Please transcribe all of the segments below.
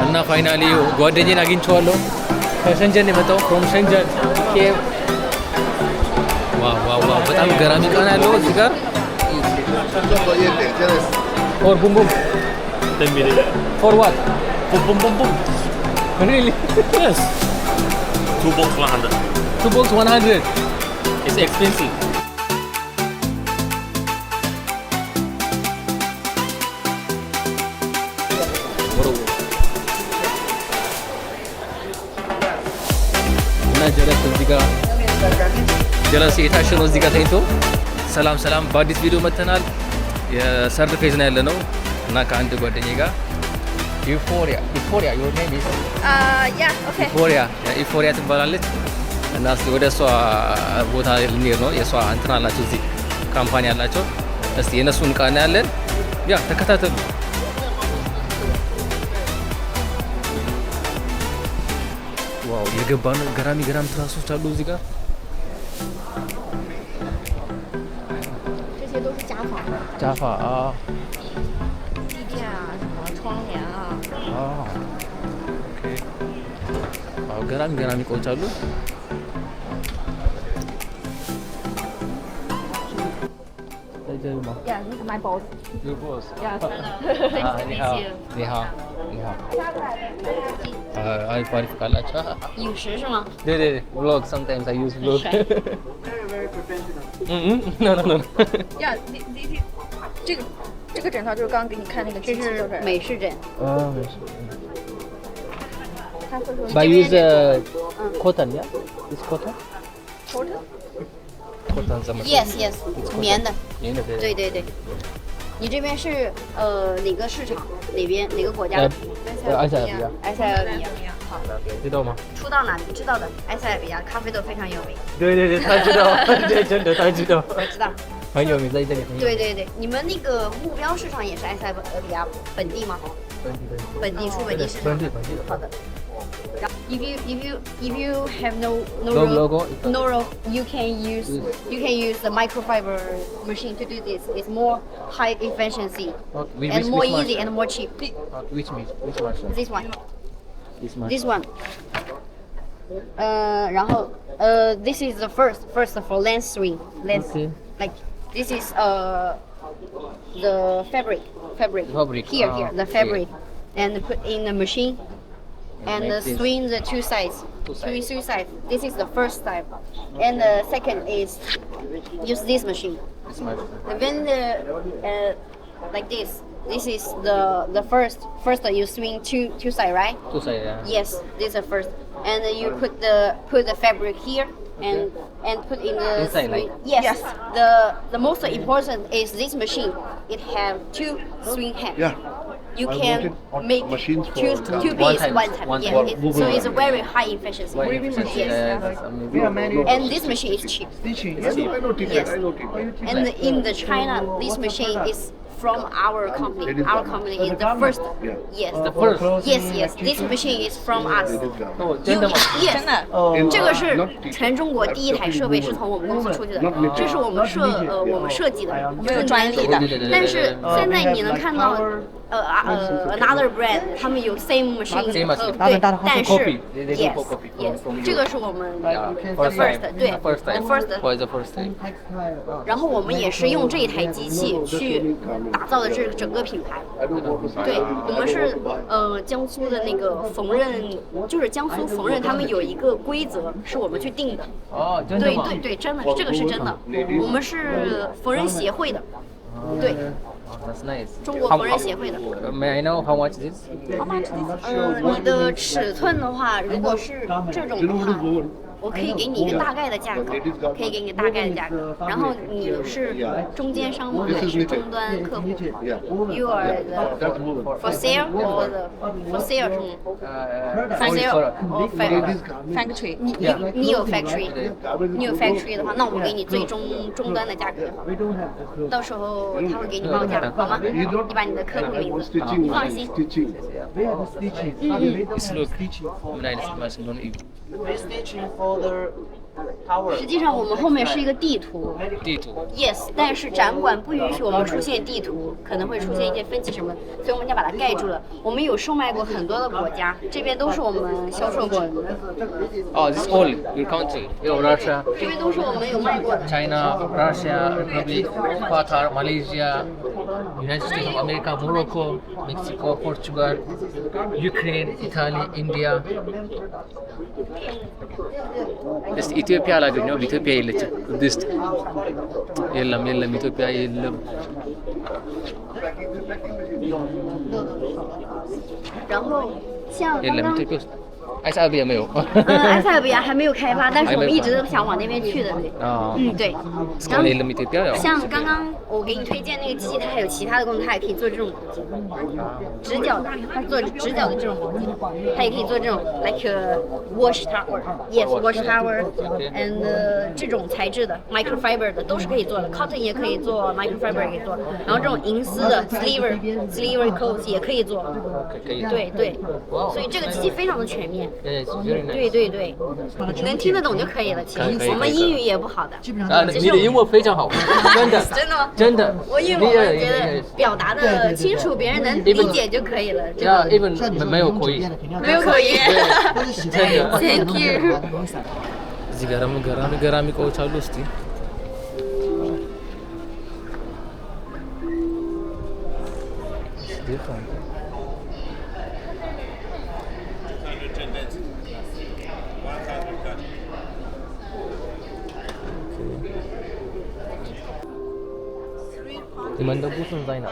እና ፋይናሊ ጓደኛዬን አግኝቼዋለሁ። ከሸንጀን የመጣው ፍሮም ሸንጀን ኬቭ። ዋው ዋው ዋው! በጣም ገራሚ ቃና ያለው እዚህ ጋር ፎር ቡም ቡም 10 minutes. ፎር ዋት Boom, boom, boom, boom. ሪሊ Yes. 2 box 100. 2 box 100 It's expensive. እና ጀለስ እዚህ ጋር ጀለስ የታሸ ነው እዚህ ጋር ተኝቶ። ሰላም ሰላም፣ በአዲስ ቪዲዮ መጥተናል። የሰርድ ፌዝ ነው ያለነው እና ከአንድ ጓደኛዬ ጋር ኢፎሪያ your name is Yeah, okay. ኢፎሪያ ትባላለች እና እስኪ ወደ እሷ ቦታ ልንሄድ ነው። የእሷ እንትን አላቸው እዚህ ካምፓኒ አላቸው። እስቲ የእነሱን እቃ እናያለን። ያ ተከታተሉ። ዋው የገባ ነው። ገራሚ ትራሶች አሉ እዚህ ጋር። 这些都是家纺， ጃፋ 地垫啊，什么窗帘啊。 ኦኬ ዋው ገራሚ እቃዎች አሉ። Yeah, this is my boss. Your boss. Yeah. 你好，你好，你好。አሪፍ ቃላቸው 饮食是吗？ 对 vlog sometimes I use vlog. No. Yeah, 这个枕头就是刚刚给你看那个机器，就是美式枕。没事。他会说 But use cotton, yeah? It's cotton? Cotton 怎么说 Yes, yes，棉的。棉的对。对。你这边是哪个市场？哪个国家的？埃塞俄比亚。埃塞俄比亚。好，知道吗？出到哪里知道的？埃塞俄比亚咖啡豆非常有名。对，他知道，对，真的他知道。我知道。很有名，在这里很有名。对，你们那个目标市场也是埃塞俄比亚本地吗？本地出本地市场。本地的。好的。If you have no logo, you can use the microfiber machine to do this. It's more high efficiency and more easy and more cheap. Which machine? This one. This one. 然后this is the first for lens swing. Lens. Okay. Like this is the fabric. Here the fabric and put in the machine and like this. swing the two sides. Two sides. This is the first side, and the second is use this machine. This machine. When like this is the first you swing two side, right? Two side, yeah. Yes, this is the first, and then you put the fabric here and put in the inside, like yes. The most important is this machine. It have two swing hands. Yeah. You I can wanted on make machines for two one pieces time. one time. One Yeah, time. so it's a very high efficiency. Yes. And this machine is cheap. I know ticket. Yes. I know ticket. And in the China, this machine is from our company. Our company is the first. Yes. The first. Yes. This machine is from us. 哦，真的吗？ Yes. 哦，这个是全中国第一台设备是从我们公司出去的，这是我们设计的，这是专利的。但是现在你能看到another brand 他们有 same machine， 对，但是 yes，这个是我们 the first， 对 the first。然后我们也是用这一台机器去打造的这整个品牌。对，我们是江苏的那个缝纫，就是江苏缝纫，他们有一个规则是我们去定的。哦，真的吗？对，真的，这个是真的。我们是缝纫协会的，对。 That's nice. 中国缝纫协会的。May I know how much this? 你的尺寸的话，如果是这种的话，我可以给你一个大概的价格，然后你是中间商吗？还是终端客户 ？You are the for sale or the for sale 是吗？for sale or factory？ 你有 factory 的话，那我们给你最终端的价格，到时候他会给你报价，好吗？你把你的客户名字，你放心。 This look. ምን አይነት ማሽን ነው? Stitching for the 实际上我们后面是一个地图。地图。 Yes， 但是展馆不允许我们出现地图，可能会出现一些分歧什么，所以我们就把它盖住了。我们有售卖过很多的国家，这边都是我们销售过的。Oh, this is all your country. Your Russia, 这边都是我们有卖过的。 China, Russia, Republic, Qatar, Malaysia, United States of America, Morocco, Mexico, Portugal, Ukraine, Italy, India. እስቲ ኢትዮጵያ አላገኘሁም። ኢትዮጵያ የለችም። ድስት የለም ኢትዮጵያ የለም። 然后像刚 የለም 刚 ኢትዮጵያ ውስጥ埃塞俄比亚没有。埃塞俄比亚还没有开发，但是我们一直都想往那边去的。啊，对。 እስካሁን የለም ኢትዮጵያ ያው 像刚刚我给你推荐那个机器，它还有其他的功能，它也可以做这种毛巾，直角的，它做直角的这种毛巾，它也可以做这种 like wash tower，yes wash tower，and 这种材质的 microfiber 的都是可以做的 ，cotton 也可以做 ，microfiber 也可以做，然后这种银丝的 sleever clothes 也可以做，对对，所以这个机器非常的全面。 对对对，你能听得懂就可以了。其实我们英语也不好的。啊，你的英文非常好，真的。真的吗？真的。我英文我觉得表达的清楚，别人能理解就可以了。呀，even 没有口音。没有口音。真的。 Thank you。 እዚህ ጋር ደግሞ ገራሚ እቃዎች አሉ። እስቲ你们的部分在哪？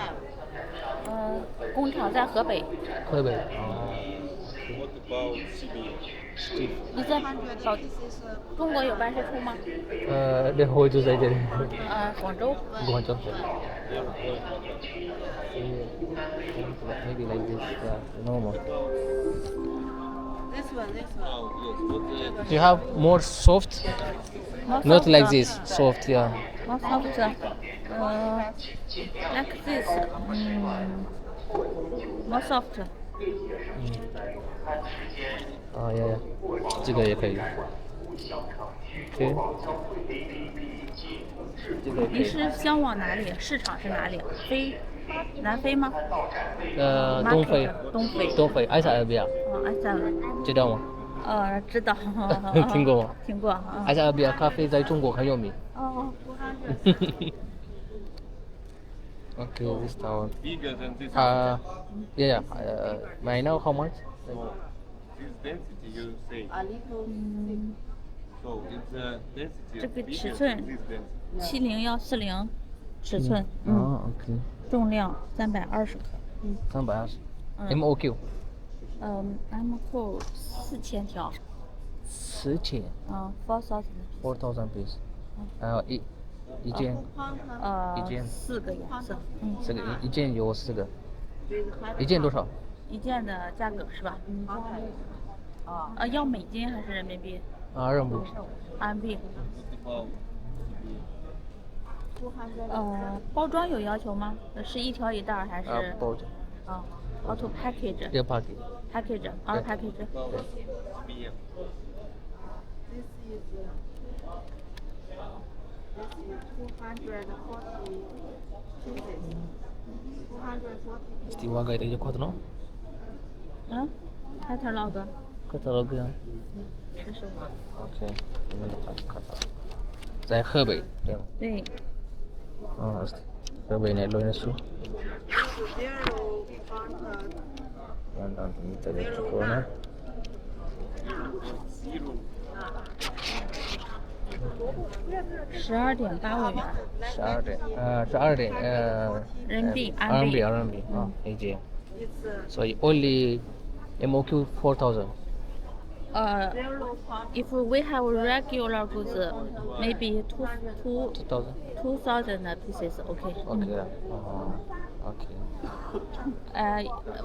工厂在河北。河北。你在中国有办事处吗？对，我就在这里。广州。广州。Maybe like this, normal. This one. Do you have more soft? Not like this, soft, yeah. More soft. Like this. More soft. 啊呀呀，这个也可以。OK。这个可以。你是向往哪里？市场是哪里？南非吗？东非。东非，埃塞俄比亚。埃塞俄。知道吗？知道。听过吗？听过。埃塞俄比亚咖啡在中国很有名。哦。Okay, this tower. Yeah. May I know how much? This density you say. So it's density. 这个尺寸70140尺寸。OK。重量320克。320。MOQ。MOQ 4000条。4000。4,000 piece。还有一件4个颜色。4个，一件有4个。一件多少？一件的价格是吧？要美金还是人民币？人民币。RMB。包装有要求吗？是一条一袋还是？包装。auto package。要 package。package， all package。እስቲ ዋጋ የጠየኳት ነው። ካታሎግ ኦኬ።在河北对吗？对。እስቲ河北ነው ያለው እነሱ አንዳንድ የሚጠየቅ ከሆነ12.85元。12点人民币一件。所以 only MOQ 4,000. If we have regular goods, maybe 2,000 pieces. Okay. Okay. Okay.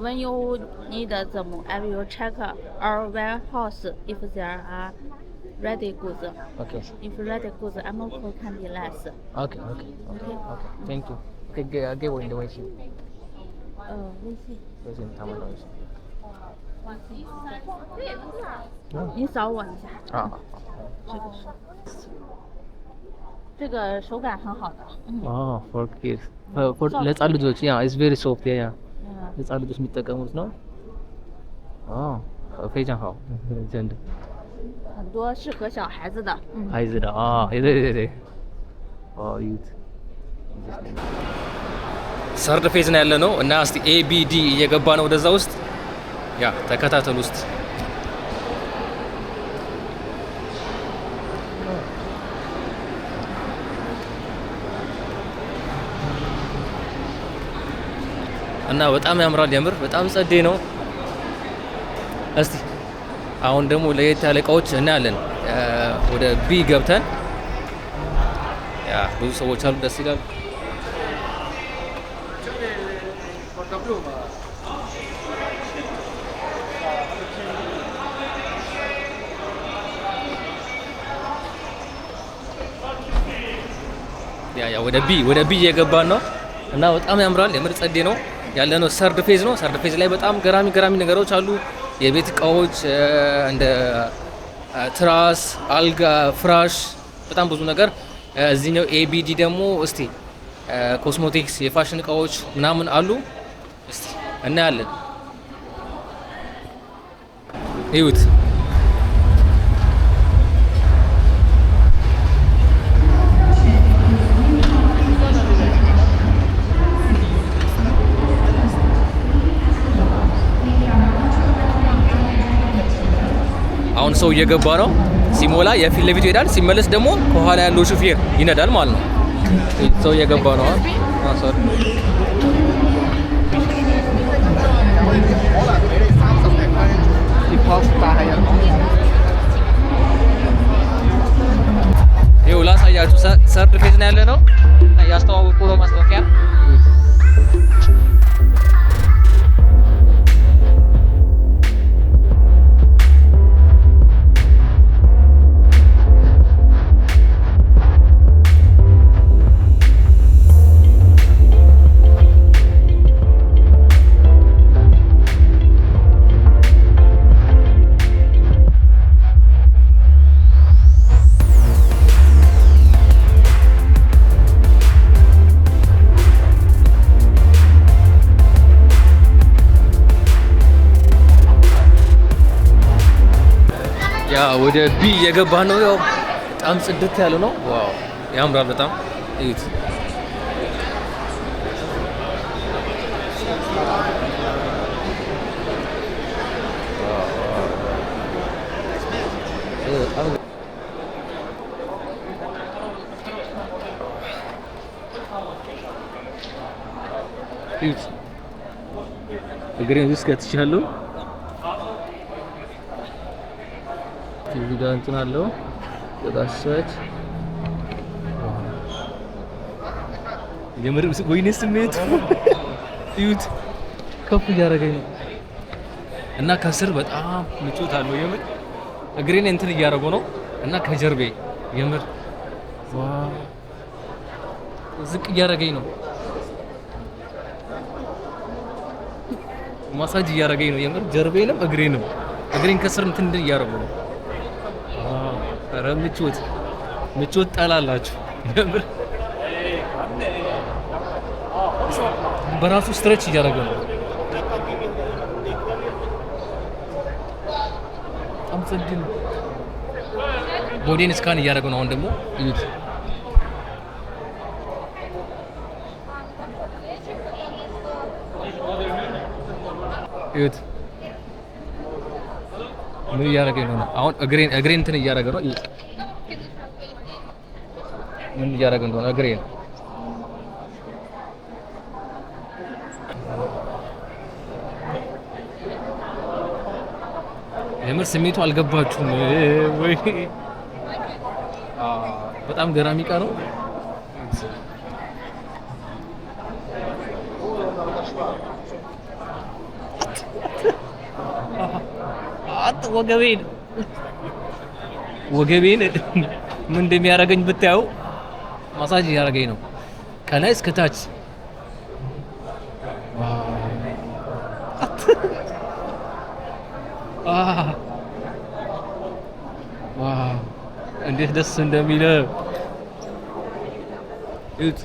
When you need them, I will check our warehouse if there are ready goods. Okay. If ready goods, MOQ can be less. Okay. Thank you. Okay, 给我你的微信。微信他们的微信。你扫我一下。好。这个是。这个手感很好的。for kids for ለህፃን ልጆች it's very soft ለህፃን ልጆች የሚጠቀሙት ነው። 非常好，真的。很多适合小孩子的。孩子的对。youth ሰርድ ፌዝ ነው ያለ ነው እና እስቲ ABD እየገባ ነው ወደዛ ውስጥ ተከታተሉ ውስጥ እና በጣም ያምራል። የምር በጣም ጸዴ ነው። እስቲ አሁን ደግሞ ለየት ያለ እቃዎች እናያለን። ወደ ቢ ገብተን ብዙ ሰዎች አሉ፣ ደስ ይላል። ወደ ቢ እየገባን ነው እና በጣም ያምራል። የምር ጸዴ ነው ያለነው። ሰርድ ፌዝ ነው። ሰርድ ፌዝ ላይ በጣም ገራሚ ነገሮች አሉ። የቤት እቃዎች እንደ ትራስ፣ አልጋ፣ ፍራሽ በጣም ብዙ ነገር። እዚህኛው ABD ደግሞ እስቲ ኮስሞቲክስ፣ የፋሽን እቃዎች ምናምን አሉ። እስቲ እናያለን። እዩት። አሁን ሰው እየገባ ነው። ሲሞላ የፊት ለፊቱ ይሄዳል፣ ሲመለስ ደግሞ ከኋላ ያለው ሹፌር ይነዳል ማለት ነው። ሰው እየገባ ነው። ይኸው ላሳያችሁ። ሰርድ ፌዝ ነው ያለ ነው። ያስተዋወቁ ነው ማስታወቂያ። ወደ ቢ እየገባ ነው። ያው በጣም ጽድት ያለ ነው። ዋው ያምራል በጣም እዩት። እዩት እግሬን ውስጥ ከትቻለሁ። እዚህ ጋር እንትን አለው ተጋሰች። የምር ወይኔ ስሜቱ እዩት፣ ከፍ እያደረገኝ ነው እና ከስር በጣም ምቾት አለው። የምር እግሬን እንትን እያደረገው ነው እና ከጀርቤ የምር ዝቅ እያደረገኝ ነው፣ ማሳጅ እያደረገኝ ነው። የምር ጀርቤንም እግሬን ከስር እንትን እያደረገው ነው። ኧረ ምቾት ጠላላችሁ። የምር በራሱ ስትሬች እያደረገ ነው። በጣም ጸድ ነው። ቦዲን ስካን እያደረገ ነው። አሁን ደግሞ እዩት። እዩት ምን እያደረገኝ ነው? አሁን እግሬን እንትን እያደረገ ነው። ምን እያደረገ እንደሆነ እግሬን የምር ስሜቱ አልገባችሁም ወይ? በጣም ገራሚ ዕቃ ነው። ወገቤን ምን እንደሚያደርገኝ ብታዩ፣ ማሳጅ እያደረገኝ ነው ከላይ እስከ ታች። እንዴት ደስ እንደሚል እዩት።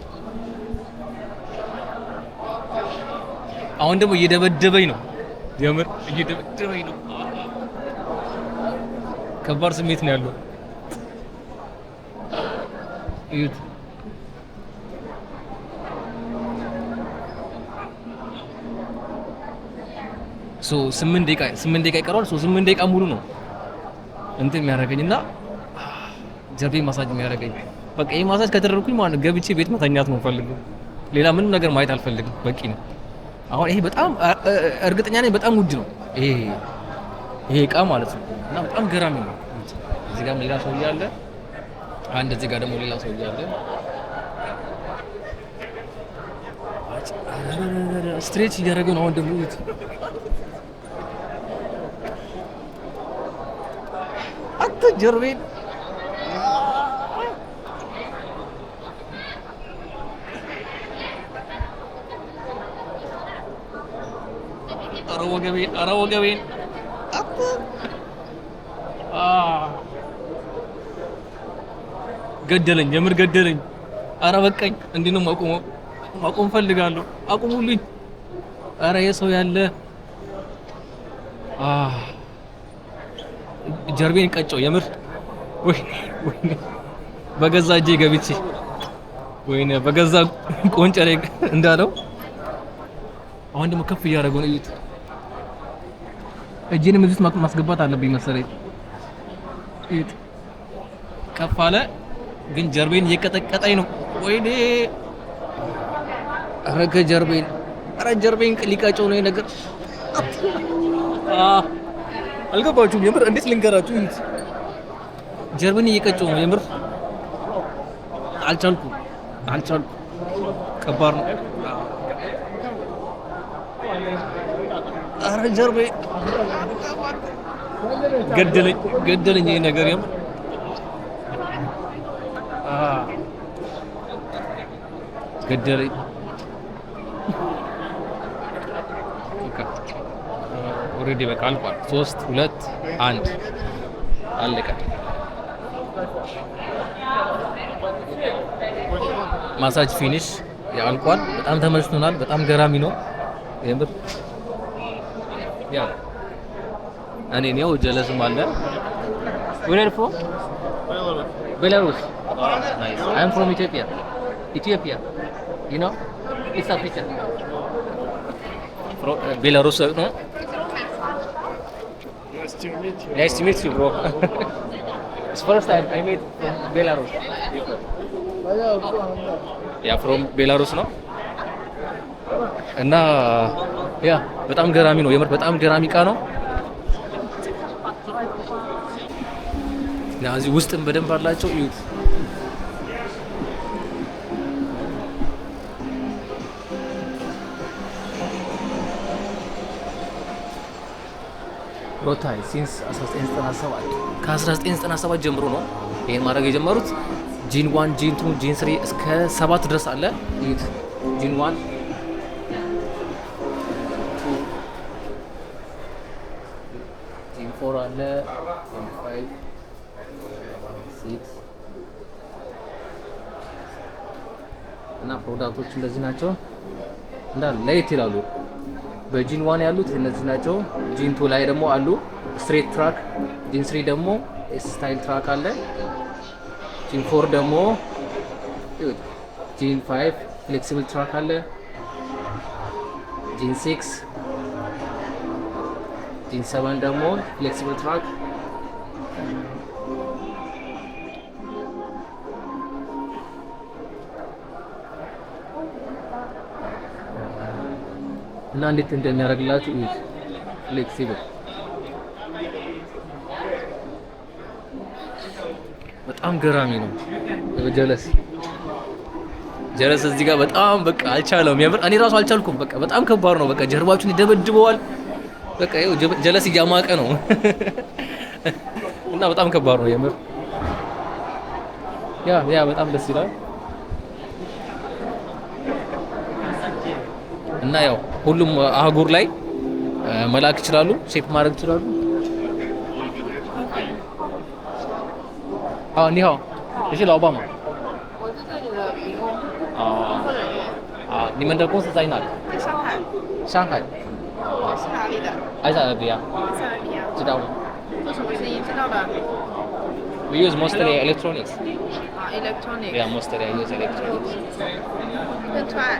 አሁን ደግሞ እየደበደበኝ ነው፣ የምር እየደበደበኝ ነው። ከባድ ስሜት ነው ያለው። እዩት። ሶ 8 ደቂቃ ይቀረዋል። ሶ 8 ደቂቃ ሙሉ ነው እንትን የሚያደርገኝና ጀርባዬን ማሳጅ የሚያደርገኝ። በቃ ይሄ ማሳጅ ከተደረኩኝ ማለት ነው ገብቼ ቤት መተኛት ነው ፈልገው፣ ሌላ ምንም ነገር ማየት አልፈልግም። በቂ ነው። አሁን ይሄ በጣም እርግጠኛ ነኝ በጣም ውድ ነው ይሄ እቃ ማለት ነው። እና በጣም ገራሚ ነው። እዚህ ጋር ሌላ ሰው እያለ አንድ እዚህ ጋር ደግሞ ሌላ ሰው እያለ ስትሬች እያደረገ ነው። አሁን ደግሞ አት ጀርቤን ኧረ ወገቤን ገደለኝ፣ የምር ገደለኝ። ኧረ በቃኝ። እንዲህ ነው ማቆም ፈልጋለሁ። አቁሙልኝ። ኧረ የሰው ያለ ጀርቤን ቀጨው የምር። ወይኔ በገዛ እጄ ገብቼ ወይኔ በገዛ ቆንጨሬ እንዳለው። አሁን ደግሞ ከፍ እያደረገው ነው። እዩት። እጄንም እዚህ ውስጥ ማስገባት አለብኝ መሰለኝ። እዩት። ከፍ አለ ግን ጀርቤን እየቀጠቀጠኝ ነው። ወይኔ ኧረ ጀርቤን ሊቀጨው ነው ነገር። አልገባችሁም? የምር እንዴት ልንገራችሁ? እዩት። ጀርቤን እየቀጨው ነው የምር። አልቻልኩም። ከባድ ነው። ኧረ ጀርቤ ገደለኝ ይሄ ነገር የምር። ገደለኝ። ኦልሬዲ በቃ አልቋል። 3 2 1 አለቀ። ማሳጅ ፊኒሽ አልቋል። በጣም ተመችቶናል። በጣም ገራሚ ነው የምር። ያ እኔ ነው ጀለስም አለ። Where are you from? Belarus. Nice. I am from Ethiopia. You know? East Africa. From Belarus, no? Nice to meet you, bro. It's first time I meet from Belarus. Yeah, from Belarus, no? እና ያ በጣም ገራሚ ነው የምር። በጣም ገራሚ እቃ ነው። ያ እዚህ ውስጥም በደንብ አላቸው። እዩት። ሮታይ ሲንስ 1997 ከ1997 ጀምሮ ነው ይሄን ማድረግ የጀመሩት። ጂን 1 ጂን 2 ጂን 3 እስከ 7 ድረስ አለ። እዩት። ጂን 1 ጂን 4 አለ። ጂን 5 6 እና ፕሮዳክቶች እንደዚህ ናቸው እንዳለ ለየት ይላሉ። በጂን 1 ያሉት እነዚህ ናቸው። ጂን 2 ላይ ደግሞ አሉ ስትሬት ትራክ። ጂን 3 ደግሞ ስታይል ትራክ አለ። ጂን 4 ደግሞ ጂን 5 ፍሌክሲብል ትራክ አለ። ጂን 6 ጂን 7 ደግሞ ፍሌክሲብል ትራክ። እና እንዴት እንደሚያደርግላችሁ ፍሌክሲብል በጣም ገራሚ ነው። ጀለስ እዚህ ጋር በጣም በቃ አልቻለውም የምር። እኔ ራሱ አልቻልኩም። በቃ በጣም ከባድ ነው። በቃ ጀርባችሁን ይደበድበዋል። በቃ ይኸው ጀለስ እያማቀ ነው እና በጣም ከባድ ነው የምር። ያ በጣም ደስ ይላል። እና ያው ሁሉም አህጉር ላይ መላክ ይችላሉ፣ ሼፕ ማድረግ ይችላሉ። 哦，你好，你是老板吗？我是这里的员工，哦工作人员。啊，你们的公司在哪里？在上海，上海，我是哪里的？埃塞俄比亚，塞尔比亚。知道吗做什么生意？知道的。 ？We use mostly electronics. 啊 ，electronic。 Yeah, mostly I use electronics. Can try.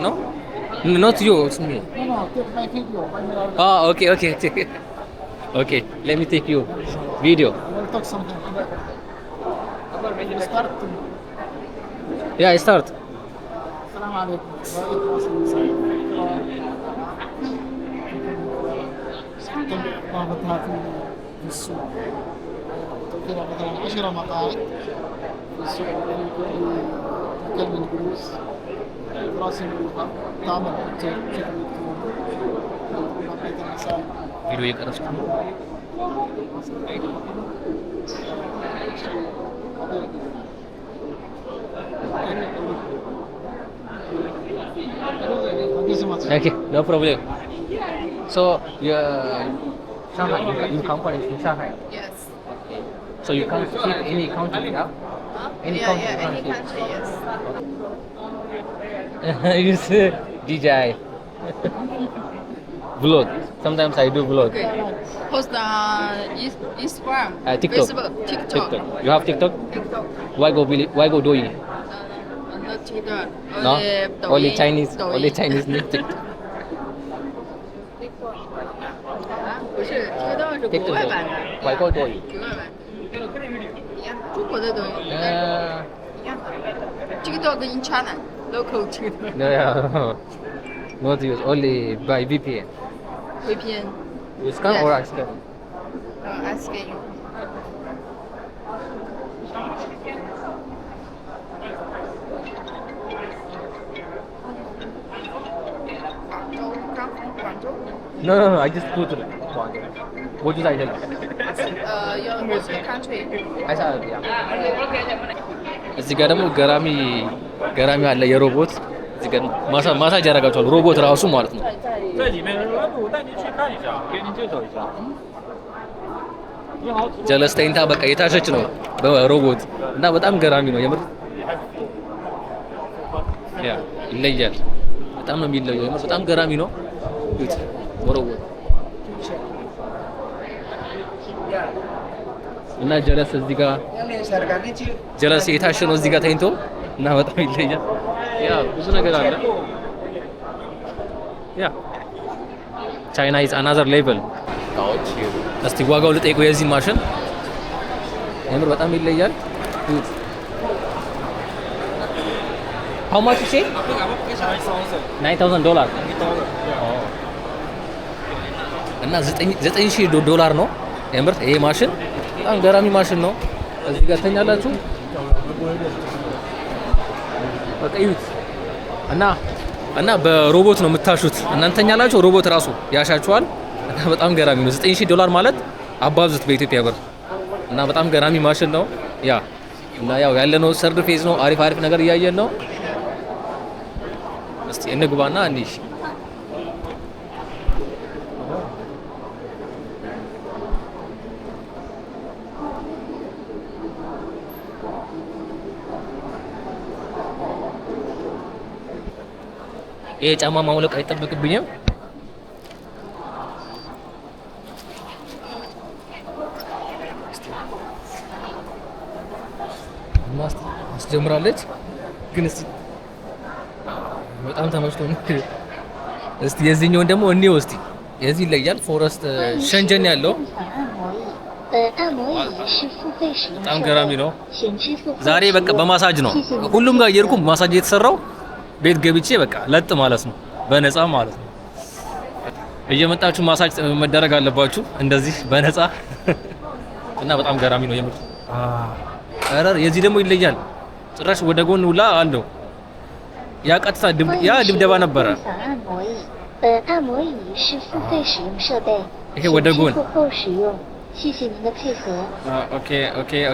No? Not you, it's me. Oh, okay. Okay, let me take you video. Yeah, I start. السلام عليكم. ضابطها في السوق. توفير مثلا 10 مقاعد في السوق تأكل من جلوس دراسة ملوحة تعمل بشكل بقية المسائل. Video የቀረጽኩ ነው። Okay, no problem. So, Shanghai, you company is in Shanghai. Yes. So you can't keep any country, yeah? Any country, you can't any keep. country, yes. You say DJI. Vlog. Sometimes I do vlog. Post on Instagram, TikTok. Facebook, TikTok. You have TikTok? TikTok. Why go doing? Not TikTok. No? Only Douyin, Chinese. Douyin. Only Chinese need TikTok. 啊，不是，TikTok 是国外版的，外国抖音。国外版一样，中国的抖音一样的。TikTok in China, local TikTok. No, not use. Only by VPN. VPN. You scan Yes. or I scan? I scan you. No. I just put it. What did I tell you? What's your country? I said, yeah. እዚህ ጋር ደግሞ ገራሚ አለ የሮቦት እዚህ ጋር ማሳጅ ያደርጋቸዋል ሮቦት ራሱ ማለት ነው። 这里面我带您去看一下，给您介绍一下。你好， ጀለስታይንታ በቃ የታሸች ነው በሮቦት እና በጣም ገራሚ ነው የምር። ያ ይለያል። በጣም ነው የሚለየው የምር በጣም ገራሚ ነው። እዩት ሮቦት እና ጀለስ እዚህ ጋር ጀለስ የታሸ ነው እዚህ ጋር ተኝቶ እና በጣም ይለያል። ያ ብዙ ነገር አለ። ያ ቻይና ኢዝ አናዘር ሌቨል። እስቲ ዋጋው ልጠይቀው የዚህ ማሽን የምር በጣም ይለያል። How much is it? $9,000 እና $9,000 ነው የምር ይሄ ማሽን በጣም ገራሚ ማሽን ነው። እዚህ ጋር ተኛላችሁ በቃ እዩት እና በሮቦት ነው የምታሹት እናንተ ተኛላችሁ ሮቦት ራሱ ያሻችኋል እና በጣም ገራሚ ነው። $9,000 ማለት አባዙት በኢትዮጵያ ብር እና በጣም ገራሚ ማሽን ነው። ያ እና ያው ያለነው ሰርድ ፌዝ ነው። አሪፍ ነገር እያየን ነው። እስቲ እንግባና እንዲህ ይሄ ጫማ ማውለቅ አይጠበቅብኝም። አስጀምራለች ግን እስቲ በጣም ተመችቶ ነው። እስቲ የዚህኛውን ደግሞ እንየው እስቲ የዚህ ይለያል። ፎረስት ሸንጀን ያለው በጣም ገራሚ ነው። ዛሬ በቃ በማሳጅ ነው ሁሉም ጋር እየሄድኩ ማሳጅ የተሰራው ቤት ገብቼ በቃ ለጥ ማለት ነው በነፃ ማለት ነው። እየመጣችሁ ማሳጅ መደረግ አለባችሁ እንደዚህ በነፃ እና በጣም ገራሚ ነው የምር። ኧረ የዚህ ደግሞ ይለያል ጭራሽ ወደ ጎን ውላ አለው። ያ ቀጥታ ያ ድብደባ ነበረ። ይሄ ወደ ጎን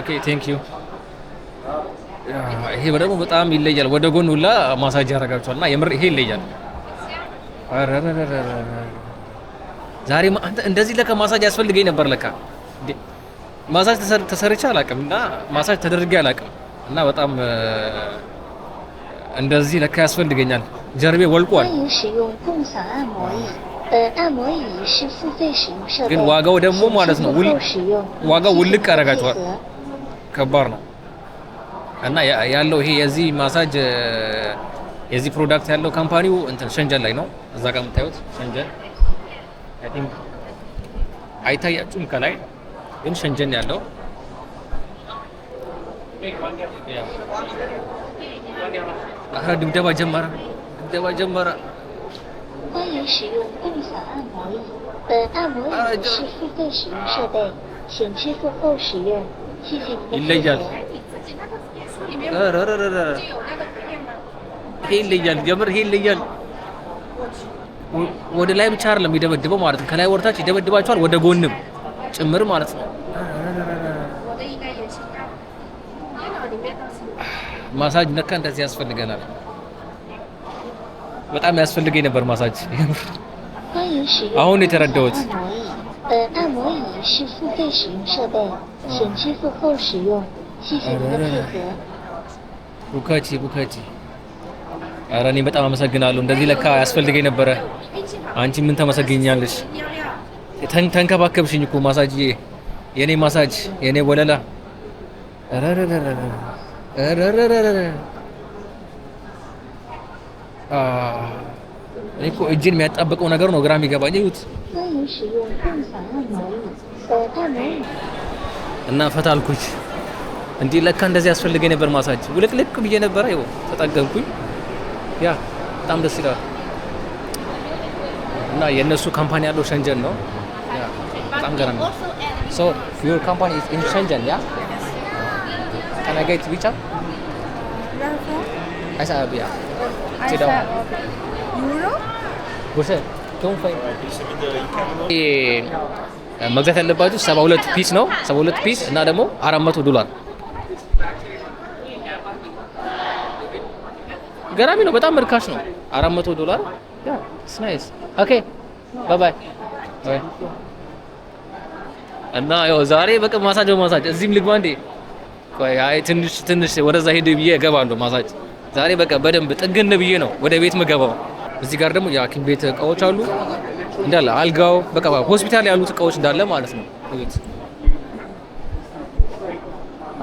ኦኬ ቴንክ ዩ። ይሄ ደግሞ በጣም ይለያል ወደ ጎን ሁላ ማሳጅ ያደርጋቸዋልና የምር ይሄ ይለያል። ዛሬ አንተ እንደዚህ ለካ ማሳጅ ያስፈልገኝ ነበር ለካ ማሳጅ ተሰርቼ አላውቅም እና ማሳጅ ተደርጌ አላውቅም እና በጣም እንደዚህ ለካ ያስፈልገኛል። ጀርቤ ወልቋል። ግን ዋጋው ደግሞ ማለት ነው ዋጋው ውልቅ ያደርጋቸዋል። ከባድ ነው እና ያለው ይሄ የዚህ ማሳጅ የዚህ ፕሮዳክት ያለው ካምፓኒው እንትን ሸንጀን ላይ ነው። እዛ ጋር የምታዩት ሸንጀን አይ ቲንክ አይታያችሁም ከላይ ግን ሸንጀን ያለው ድብደባ ጀመረ። 欢迎使用共享按摩椅，本按摩椅是付费使用设备，请支付后使用。谢谢您的配合。 ይለያል ጀምር ይለያል። ወደ ላይ ብቻ አይደለም ይደበድበው ማለት ነው። ከላይ ወርታች ይደበድባቸዋል ወደ ጎንም ጭምር ማለት ነው። ማሳጅ ነካ እንደዚህ ያስፈልገናል። በጣም ያስፈልገኝ ነበር ማሳጅ። አሁን የተረዳሁት按摩椅是付费使用设备，请支付后使用。谢谢您的配合。 ቡካቺ ኧረ እኔ በጣም አመሰግናለሁ። እንደዚህ ለካ ያስፈልገኝ ነበረ። አንቺ ምን ተመሰግኛለሽ? ተንከባከብሽኝ እኮ ማሳጅዬ፣ የኔ ማሳጅ፣ የኔ ወለላ። እኔ እኮ እጅን የሚያጣብቀው ነገር ነው ግራ የሚገባኝ። እዩት እና ፈታ አልኩኝ። እንዲህ ለካ እንደዚህ ያስፈልገኝ ነበር ማሳጅ። ውልቅልቅ ብዬ ነበረ። ይኸው ተጠገንኩኝ። ያ በጣም ደስ ይላል። እና የነሱ ካምፓኒ ያለው ሸንጀን ነው። ያ በጣም ገራሚ ነው። So your company is in Shenzhen, yeah? Can I get which one? Asa Abia. Tidak. Euro? Bukan. Don't መግዛት ያለባችሁ 72 ፒስ ነው። 72 ፒስ እና ደግሞ $400 ገራሚ ነው። በጣም ርካሽ ነው። $400 ያ ኢትስ ናይስ። ኦኬ ባይ ባይ። እና ያው ዛሬ በቃ ማሳጅ እዚህም ልግባ እንዴ? ቆይ አይ ትንሽ ወደዛ ሄድ ብዬ እገባለሁ ማሳጅ። ዛሬ በቃ በደንብ ጥግን ብዬ ነው ወደ ቤት ምገባው። እዚህ ጋር ደግሞ የሐኪም ቤት እቃዎች አሉ እንዳለ አልጋው በቃ ሆስፒታል ያሉት እቃዎች እንዳለ ማለት ነው። እዩት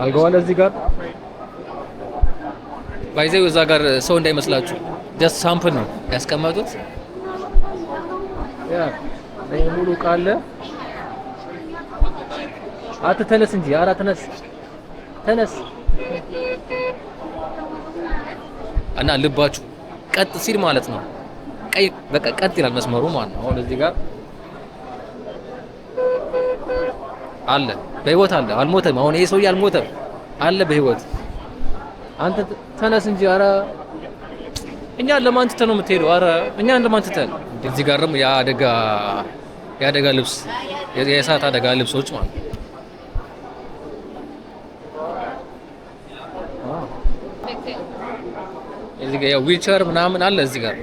አልጋው አለ እዚህ ጋር ባይዘው እዛ ጋር ሰው እንዳይመስላችሁ ጀስት ሳምፕል ነው ያስቀመጡት። ያ ሙሉ እቃ አለ። አትተነስ እንጂ ኧረ ተነስ እና ልባችሁ ቀጥ ሲል ማለት ነው ቀይ በቃ ቀጥ ይላል መስመሩ ማለት ነው። አሁን እዚህ ጋር አለ በህይወት አለ አልሞተም። አሁን ይሄ ሰውዬ አልሞተም አለ በህይወት። አንተ ተነስ እንጂ ኧረ እኛ ለማን ትተህ ነው የምትሄደው? ኧረ እኛ ለማን ትተህ? እዚህ ጋር ደግሞ የአደጋ ልብስ የእሳት አደጋ ልብሶች ማለት ነው። እዚህ ጋር ዊልቸር ምናምን አለ እዚህ ጋር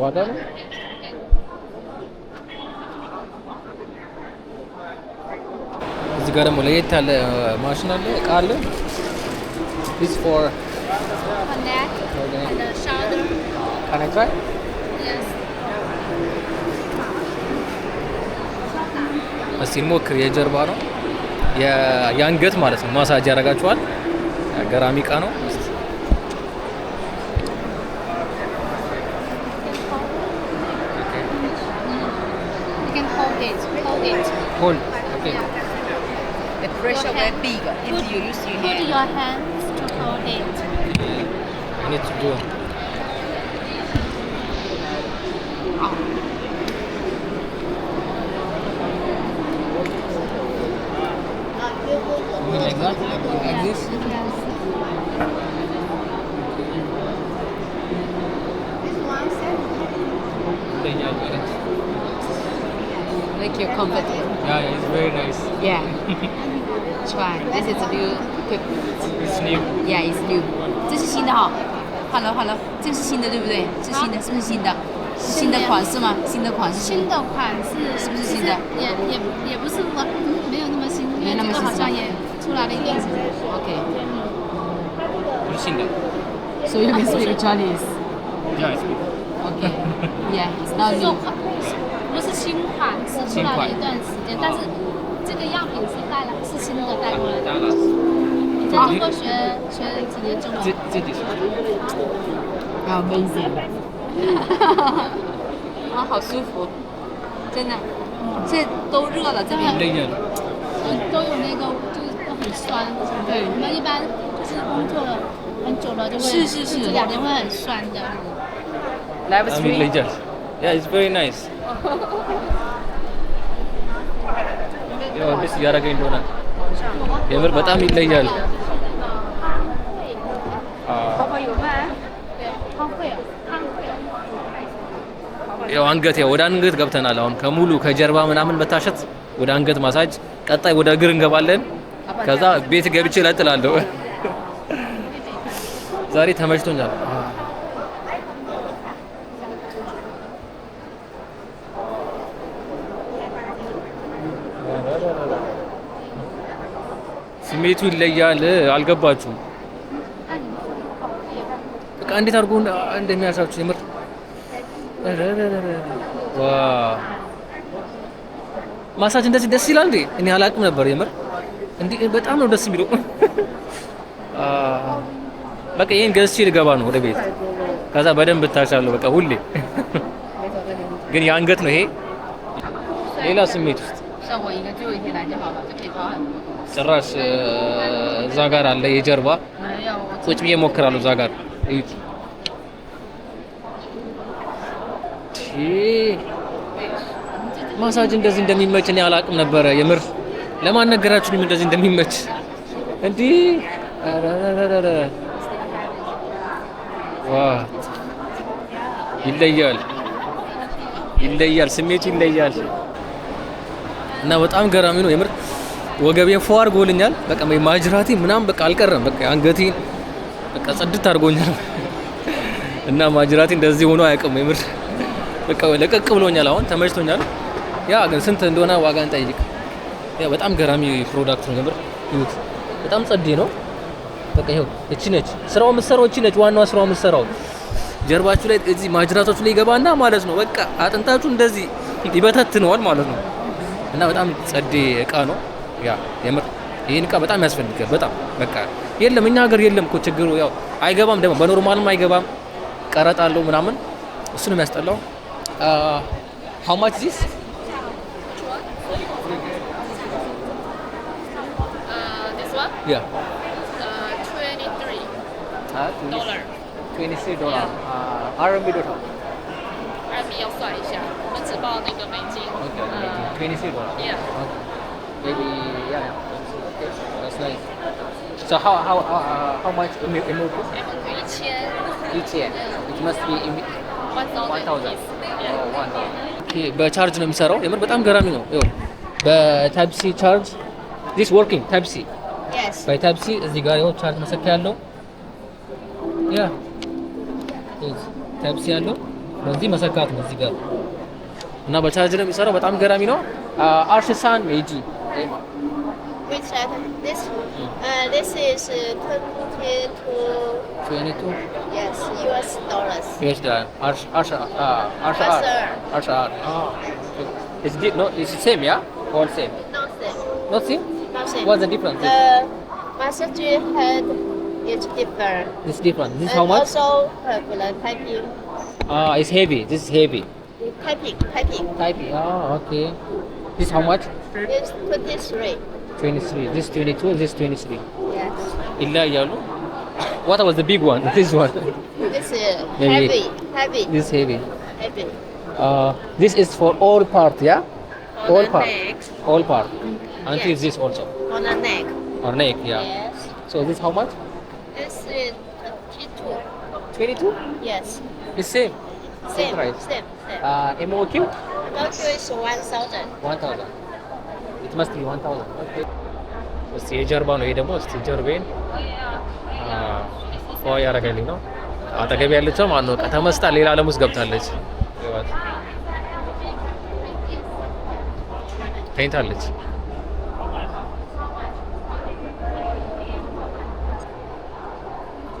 ዋጋ ነው። እዚህ ጋር ደግሞ ለየት ያለ ማሽን አለ እቃ አለ። This for neck and shoulder. Can I try? Yes. እስቲ ሞክር። የጀርባ ነው የአንገት ማለት ነው። ማሳጅ ያደርጋችኋል። ገራሚ እቃ ነው። Hold. Okay. The pressure very big if you use your Put hand. your hands to hold it. I need to do. Like that? Like this? Make you comfortable. Yeah, it's very nice. Yeah. Try. This is new equipment. It's new. Yeah, it's new. 这是新的哈。Hello， 这是新的对不对？这是新的，是不是新的？新的款式吗？新的款式。新的款式是不是新的？也不是那没有那么新，因为这个好像也出来了一段时间。OK。不是新的。So you can speak Chinese. Yeah, I speak. Okay. Yeah, it's not 这 new. 种不是新款，是出来了一段时间，但是这个样品是新的带过来的。你在中国学几年中文？这里是。Amazing. 啊，好舒服，真的。现在都热了，这边。累了。都有那个，就是都很酸。对，我们一般就是工作很久了就会，是这两天会很酸的。Level I'm 3. legend. Yeah, it's very nice. ያው ደስ እያደረገኝ እንደሆነ የምር በጣም ይለያል። ያው አንገት ያው ወደ አንገት ገብተናል። አሁን ከሙሉ ከጀርባ ምናምን መታሸት ወደ አንገት ማሳጅ፣ ቀጣይ ወደ እግር እንገባለን። ከዛ ቤት ገብቼ እለጥላለሁ። ዛሬ ተመችቶኛል። ስሜቱ ይለያል። አልገባችሁም? በቃ እንዴት አድርጎ እንደሚያሳችሁ የምር ዋ ማሳጅ እንደዚህ ደስ ይላል እንዴ? እኔ አላውቅም ነበር የምር እንዴ በጣም ነው ደስ የሚለው። በቃ ይሄን ገዝቼ ልገባ ነው ወደ ቤት። ከዛ በደንብ እታሻለሁ በቃ ሁሌ። ግን የአንገት ነው ይሄ። ሌላ ስሜት ውስጥ ጭራሽ እዛ ጋር አለ የጀርባ ቁጭ ብዬ እሞክራለሁ። እዛ ጋር እዩት። ማሳጅ እንደዚህ እንደሚመች እኔ አላውቅም ነበረ የምር። ለማን ነገራችሁኝ እንደዚህ እንደሚመች? እንዲህ ዋ ይለያል፣ ስሜቱ ይለያል። እና በጣም ገራሚ ነው የምር። ወገቤን ፎ አድርጎልኛል። በቃ ማጅራቴ ምናምን በቃ አልቀረም። በቃ አንገቴን በቃ ጽድት አድርጎኛል። እና ማጅራቴ እንደዚህ ሆኖ አያውቅም የምር። በቃ ለቀቅ ብሎኛል። አሁን ተመችቶኛል። ያ ግን ስንት እንደሆነ ዋጋ እንጠይቅ። ያ በጣም ገራሚ ፕሮዳክት ነው የምር። ይሁት በጣም ጸዴ ነው። በቃ ይኸው እቺ ነች ስራው የምትሰራው፣ እቺ ነች ዋናዋ ስራው የምትሰራው። ጀርባችሁ ላይ እዚህ ማጅራቶቹ ላይ ይገባና ማለት ነው በቃ አጥንታችሁ እንደዚህ ይበተትነዋል ማለት ነው። እና በጣም ጸዴ እቃ ነው። ያ የምር ይሄን እቃ በጣም ያስፈልጋል። በጣም በቃ የለም እኛ ሀገር የለም እኮ ችግሩ። ያው አይገባም ደግሞ በኖርማልም አይገባም፣ ቀረጣለው ምናምን። እሱ ነው የሚያስጠላው። how much is this? This one? Yeah. $23. $23. RMB 多少RMB 要算一下，我们只报那个美金。 Okay, $23. Yeah. Okay. Maybe yeah. That's nice. So how much MOQ? MOQ 1000. It must be 1000. Yeah. Oh, 1000. Okay, በቻርጅ ነው የሚሰራው። የምር በጣም ገራሚ ነው። ይኸው በታይፕ ሲ ቻርጅ this working ታይፕ ሲ Yes. በታይፕ ሲ እዚህ ጋር ይኸው ቻርጅ መሰኪያ ያለው ያ ታይፕ ሲ ያለው በዚህ መሰካት ነው እዚህ ጋር እና በቻርጅ ነው የሚሰራው። በጣም ገራሚ ነው። አርሽሳን ሜጂ Which item? This is 22 yes US dollars. US dollar. Arshar. It's no, it's the same, yeah? All same. Not same. Not same? Not same. What's the difference? Massage head is different. It's different. This is how much? Also for the typing. It's heavy. This is heavy. Typing. Typing. Okay. This how much? It's 23. 23. This 22. This 23. Yes. ይለያያሉ. What was the big one? This one. This is Heavy. heavy. This heavy. Heavy. This is for all part, yeah? On All the part. neck. All part. Until Yes. this also. On the neck. Or neck, yeah. Yes. So this how much? This is 22. 22? Yes. It's same. Same. price. Same. MOQ? MOQ is 1000. 1000. It must be 1000. Okay. እስቲ የጀርባ ነው ይሄ ደግሞ። እስቲ ጀርቤን ፎ ያደረገልኝ ነው። አጠገብ ያለችው ማን ነው? ተመስጣ ሌላ ዓለም ውስጥ ገብታለች። ይዋት ተኝታለች።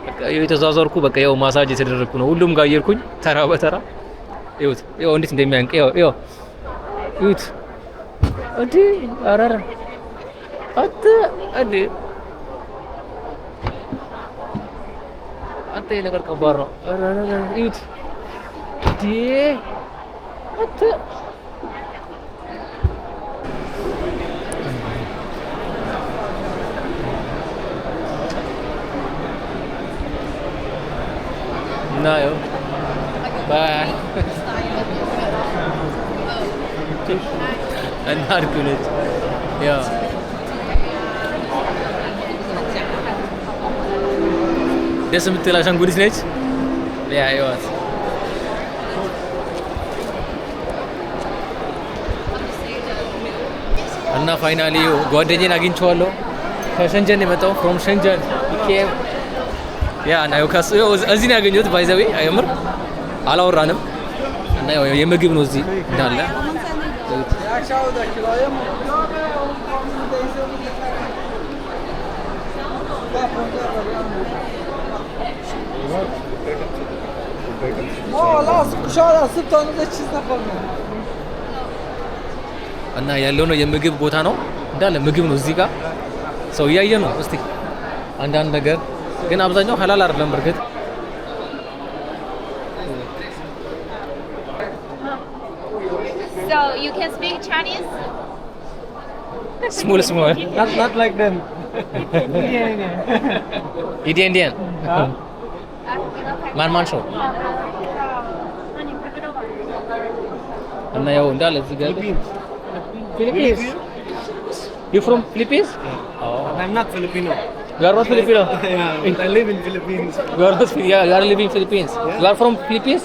በቃ የተዟዟርኩ በቃ ያው ማሳጅ የተደረግኩ ነው። ሁሉም ጋር እየሄድኩኝ ተራ በተራ ይኸውት፣ ያው እንዴት እንደሚያንቅ ያው ይኸውት። እንዴ አራራ አት እንዴ አንተ ነገር ከባድ ነው። አራራ ይኸውት እንዴ አት ናዮ ባይ እናድርግልት ያ ደስ የምትል አሻንጉሊት ነች። ያ ይዋት እና ፋይናሊ ጓደኛዬን አግኝቼዋለሁ። ከሸንጀን የመጣው ፍሮም ሸንጀን ኬም ያ ናዮ ካስ እዚህ ነው ያገኘሁት። ባይዘዌ አይምር አላወራንም እና ያው የምግብ ነው እዚህ እንዳለ እና ያለው ነው የምግብ ቦታ ነው እንዳለ ምግብ ነው እዚህ ጋር ሰው እያየ ነው። እስቲ አንዳንድ ነገር ግን አብዛኛው ሐላል አይደለም በርግጥ So you can speak Chinese? small Not like them. Indian ማን ሾው እና ያው እንዳለ እዚህ ጋር Philippines. You from Philippines? I'm not Filipino. You are not Filipino. Yeah, I live in Philippines. You are not. Yeah, you are living in Philippines. You are from Philippines?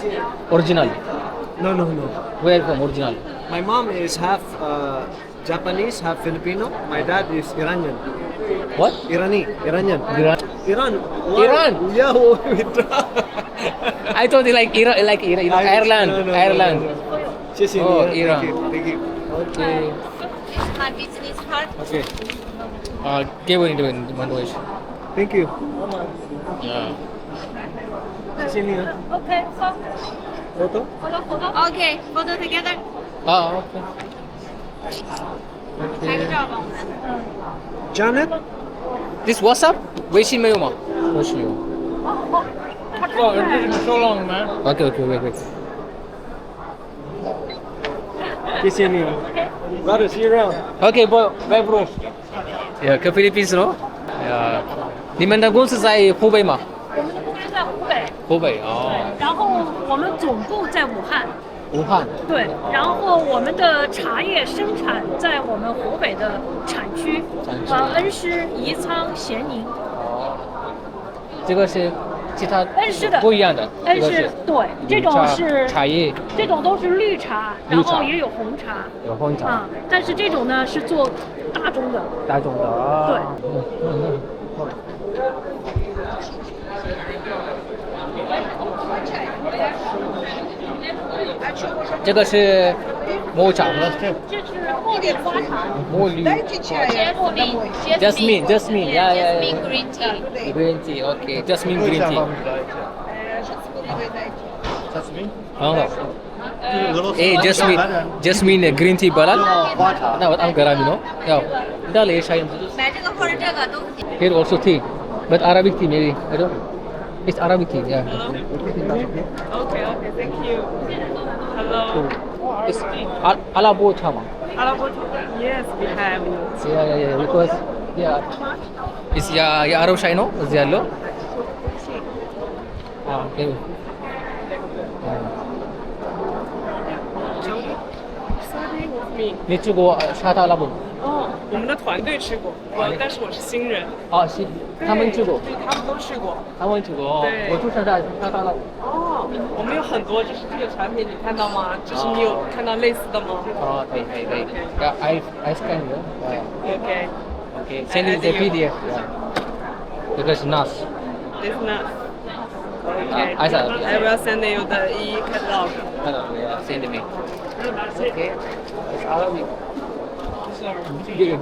Original. No. Where from original? My mom is half Japanese, half Filipino. My dad is Iranian. What? Iranian. Iran. Iran. Iran? Yeah. I thought like Iran, No. Ireland. Just in Oh, Iran. Iran. Thank you. Okay. This is my business card. Okay. Give me the language. Thank you. Yeah. Just in Iran. Okay, so Photo? okay, photo together. Okay. 拍个照吧，我们。 Janet? This WhatsApp? 微信没有吗？微信有。Oh, it's been so long, man. Okay, wait. Just in Iran. Gotta see you around. Okay, bye bro. Yeah, 可菲律宾是咯。Yeah. 你们的公司在湖北吗？我们的公司在湖北，湖北哦。然后我们总部在武汉，武汉。对，然后我们的茶叶生产在我们湖北的产区，恩施、宜昌、咸宁。这个是其他恩施的不一样的。恩施对，这种是茶叶，这种都是绿茶，然后也有红茶。有红茶。啊，但是这种呢是做大宗的。大众的啊。对。这个是抹茶吗？这是茉莉花茶。茉莉。Jasmine, yeah. Jasmine green tea. Green tea, okay. Jasmine green tea. हाँ Jasmine green tea ይባላል እና በጣም ገራሚ ነው። ያው እንዳለ የሻይ ነው። 买这个或者这个都行。 Here also tea, but Arabic tea maybe. I don't. It's Arabic tea, yeah. Okay, thank you. Hello. It's Alabo cha ma. Yes, we have. Yeah. Because it's የአረብ ሻይ ነው እዚህ ያለው። Okay. 你吃过沙达拉布？哦，我们的团队吃过，但是我是新人。哦，是他们吃过。对，他们都吃过。他们吃过。对。我住沙达拉布。哦，我们有很多，就是这个产品，你看到吗？就是你有看到类似的吗？哦，可以。Yeah, I scan it. Okay. Send it the PDF. 这个是 nuts. It's nuts. Okay. I said. I will send you the e-catalog. Send me. Okay. It's Arabic.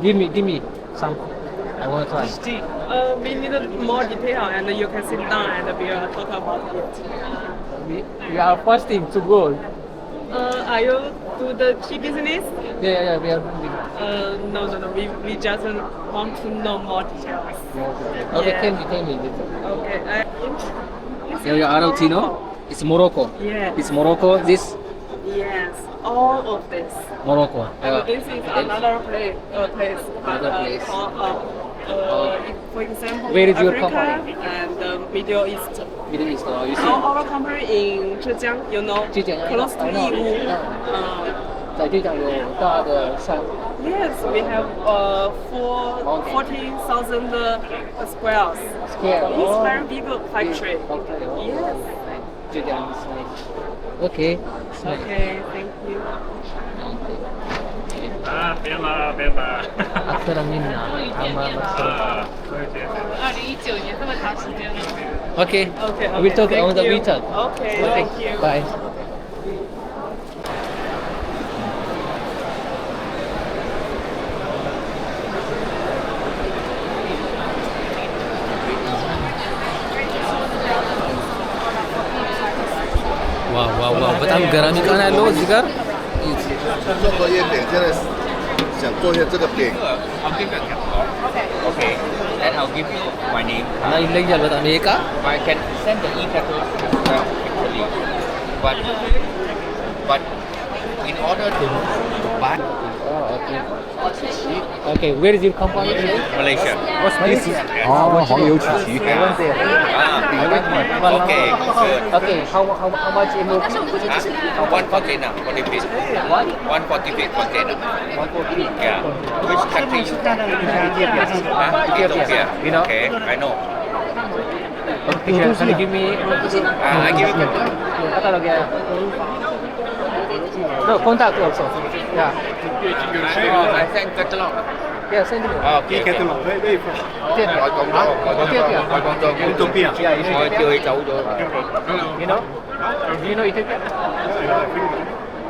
Give me some. I want to try. We need more detail, and you can sit down and we will talk about it. We are fasting to go. Are you do the tea business? Yeah, we are. No. We just want to know more details. Okay, Yeah. tell me. Okay. Yeah, Arab tea, no? It's Morocco. Yes. It's Morocco. This Yes. All of this. Morocco. And this is another place. Another place. For example, Where is your Africa company? and the Middle East. Middle East. You see? Our company in Zhejiang, you know, Zhejiang, close to I know. Yiwu. 在这讲有大的山。 Yes, we have 40,000 squares. Square. It's very big factory. Yes. 这讲 is nice. Okay. It's nice. Okay, thank you.别了。 أكثر منا عما مصر. 2019年这么长时间了。 Okay. Okay. We talk thank on the you. WeChat. Okay, thank you. Bye. ዋው በጣም ገራሚ ቃና ያለው እዚህ ጋር 做荷叶饼，现在想做一下这个饼。 Okay. Then I'll give you my name. እና ይለያል በጣም ይሄ እቃ I can send the e-catalog as well, actually. But in order to buy Okay, where is your company? Malaysia. What's this? 黄油曲奇。 Okay. Good. Okay, how much in your 1 container, 40 feet. 140 feet container. 140? Yeah. Which country you from? Ethiopia. You know? Okay, I know. Okay, can you give me I give you catalog. catalog? Yeah. No, contact also. Yeah. I send catalog. Yeah, send me. Okay. Catalog. Where you from? Ethiopia. Ethiopia. Yeah, it's Rồi Ethiopia. chưa cháu rồi. You know? Do you know Ethiopia?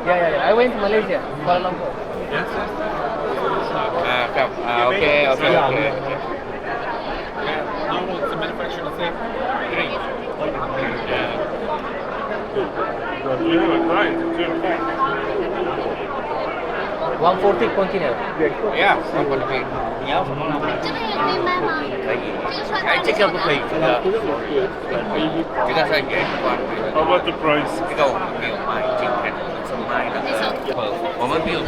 Yeah. I went to Malaysia, Kuala Lumpur. Okay. The manufacturer the same. 140 container. Yeah, 140 feet. 这个也可以卖吗？可以。这个穿哎，这个不可以，这个是原装。 How about the price? 这个我们没有卖，今天是卖那个，我们没有。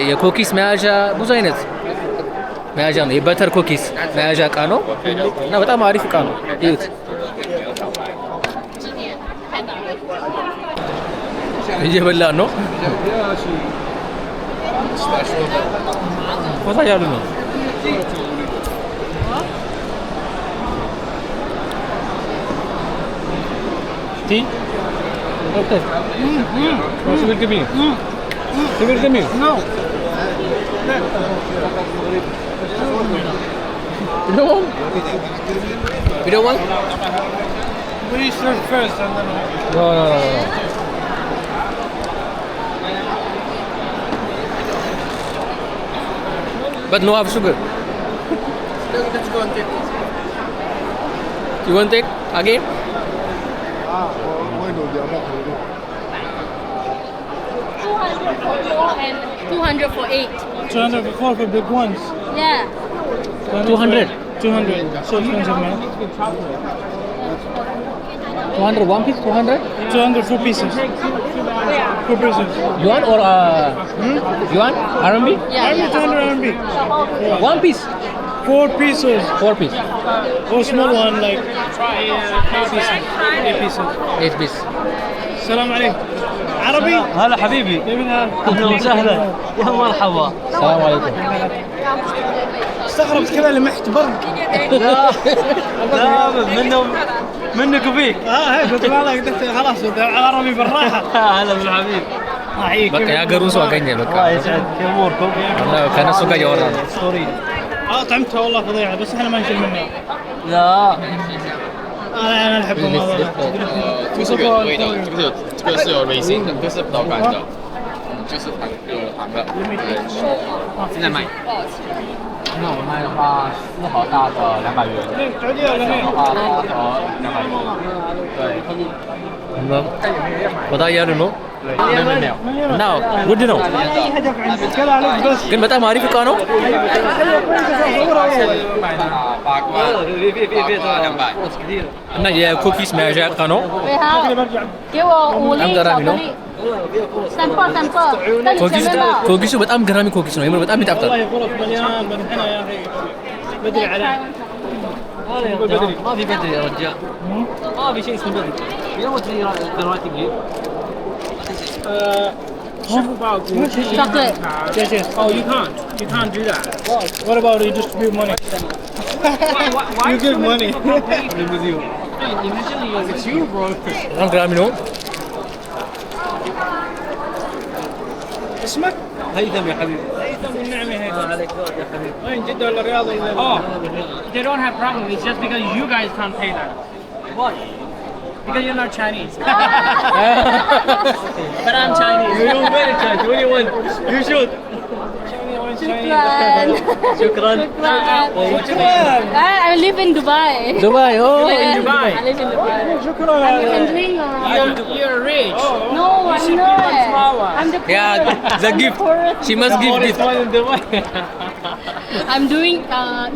የኮኪስ መያዣ ብዙ አይነት መያዣ ነው። የበተር ኮኪስ መያዣ እቃ ነው እና በጣም አሪፍ እቃ ነው። እዩት። እየበላን ነው። ቦታ ያሉ ነው። ቲ ኦኬ What's will give me? You will give me? No. You don't want? You don't want? We serve first and then No. But no have sugar. You want take again? Bueno, ya me acordé. 200 for 8. 200 for the big ones. Yeah. 200. 200. So expensive, man. 200 one piece? 200? 200 4 pieces. 4 pieces. Yuan or Yuan? RMB? RMB 200 RMB. One piece. 4 pieces. 4 piece. Or small one like 8 pieces. 8 pieces. 8 piece. السلام عليكم. عربي؟ هلا حبيبي اهلا وسهلا يا مرحبا السلام عليكم. استغربت كذا لمحت برق. لا منك وفيك. هيك قلت والله قلت خلاص عربي بالراحه. هلا بالحبيب. በቃ የሀገሩን ሰው አገኘ በቃ الله يسعدك كيف اموركم؟ ከነሱ ጋር እያወራ ነው። طعمتها والله فظيعه بس احنا ما نشيل منها. لا انا احبهم هذول 这是原味的，这个是有 racing 的，这是葡萄干的，就是糖有糖的。现在卖多少钱？现在我们卖的话，4毫大的200元，4毫大的200元。对。በጣም ያሉ ነው እና ውድ ነው ግን በጣም አሪፍ እቃ ነው እና የኩኪስ መያዣ እቃ ነው በጣም ገራሚ ነው ኩኪሱ በጣም ገራሚ ኩኪስ ነው የምር በጣም ይጣፍጣል ما في بدري يا رجال ما في شيء اسمه بدري يوم تجي دلوقتي تجي chocolate. Oh, you can't do that. What about you distribute money? You give money. It's you, bro. በጣም ገራሚ ነው اسمك؟ هيثم يا حبيبي. هيثم والنعمة هيثم. عليك يا حبيبي. وين جدة ولا الرياض ولا؟ Oh, they don't have problem. It's just because you guys can't pay that. Why? Because you're not Chinese. But I'm Chinese. You're very Chinese. What do you want? You should. شكرا. I live in Dubai. Dubai, oh. Yeah, in Dubai. I live in Dubai. شكرا. I'm doing. You're rich. No, I'm not. I'm the yeah poorest. the gift she must give gift I'm doing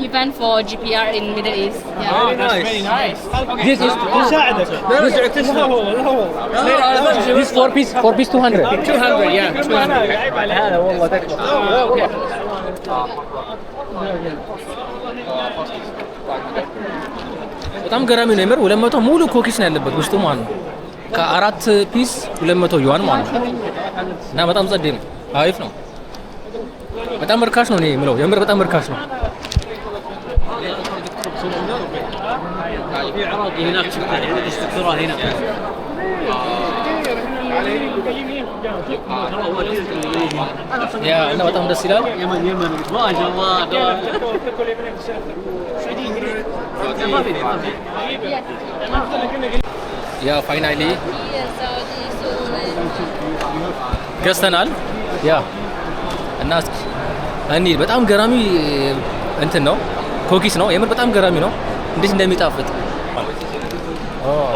event for GPR in Middle East. Yeah. Oh, that's very nice. Okay. this is يساعدك. لا هو. this 4 piece 200 200, yeah. 200. هذا والله تكفى. በጣም ገራሚ ነው የምር 200 ሙሉ ኮኪስ ነው ያለበት ውስጡ ማለት ነው ከአራት ፒስ 200 ዩዋን ማለት ነው እና በጣም ጸዴ ነው አሪፍ ነው በጣም ርካሽ ነው እኔ የምለው የምር በጣም ርካሽ ነው في عراقي هناك شفتها يدرس دكتوراه هنا. ያ እና በጣም ደስ ይላል يمن ما شاء الله. ما في ያ ፋይናሊ ገዝተናል ያ እና እስኪ እንሂድ በጣም ገራሚ እንትን ነው ኮኪስ ነው የምር በጣም ገራሚ ነው እንዴት እንደሚጣፍጥ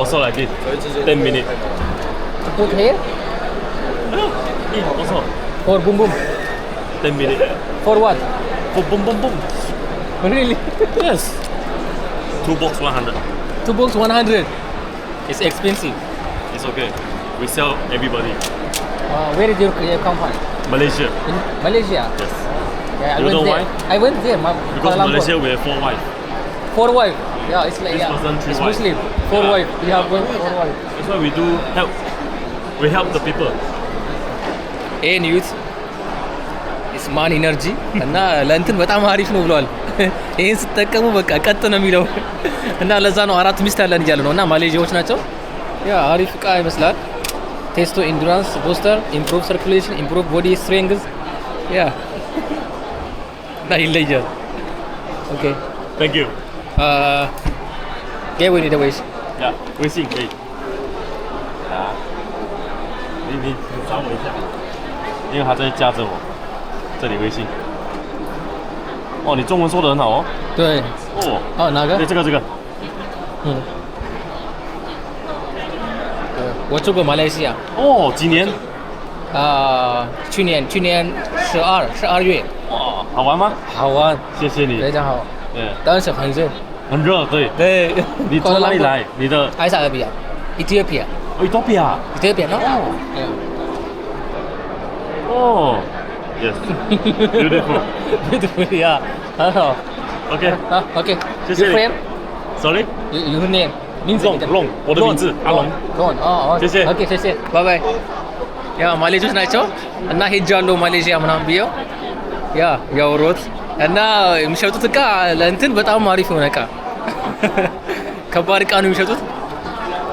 Also like this, 10 minutes. put here Also, for boom boom 10 minutes. for what For boom boom boom. really Yes. 2 box 100. 2 box 100 it's expensive It's okay. We sell everybody. where is your company Malaysia. in Malaysia Yes. yeah, You know why? I went there Because Malaysia we have 4 wives. 4 wife yeah it's like This yeah person 3 it's wives. Muslim 4 Yeah. wife we have 4 wife That's why we do help. We help the people. ኤን ዩት ኢስ ማን ኢነርጂ እና ለእንትን በጣም አሪፍ ነው ብለዋል ይሄን ስትጠቀሙ በቃ ቀጥ ነው የሚለው እና ለዛ ነው 4 ሚስት ያለን እያሉ ነው እና ማሌዥያዎች ናቸው ያ አሪፍ እቃ ይመስላል ቴስቶ ኢንዱራንስ ቦስተር ኢምፕሩቭ ሰርኩሌሽን ኢምፕሩቭ ቦዲ ስትሬንግዝ ያ እና ይለያል ኦኬ Thank you. get we need a ways Yeah. 微信可以。啊。你找我一下，因为他在架着我。这里微信。哦，你中文说得很好哦。对。哦。哦，哪个？对，这个。嗯。我住过马来西亚。哦，几年？去年12月。哇，好玩吗？好玩，谢谢你。非常好。对。但是很热。很热，对。对。你从哪里来？你的？埃塞俄比亚。Ethiopia。Ethiopia。Ethiopia，no？哦。Yes. Beautiful. Beautiful， yeah， 很好。OK。好 ，OK。谢谢你。Sorry。Your name？名字？龙，我的名字阿龙。龙，哦，谢谢。 OK， 谢谢，拜拜。ያ ማሌዥያዎች ናቸው እና ሄጃለሁ ማሌዥያ ምናምን ብየው ያ ያወሩት እና የሚሸጡት እቃ ለእንትን በጣም አሪፍ የሆነ እቃ ከባድ እቃ ነው የሚሸጡት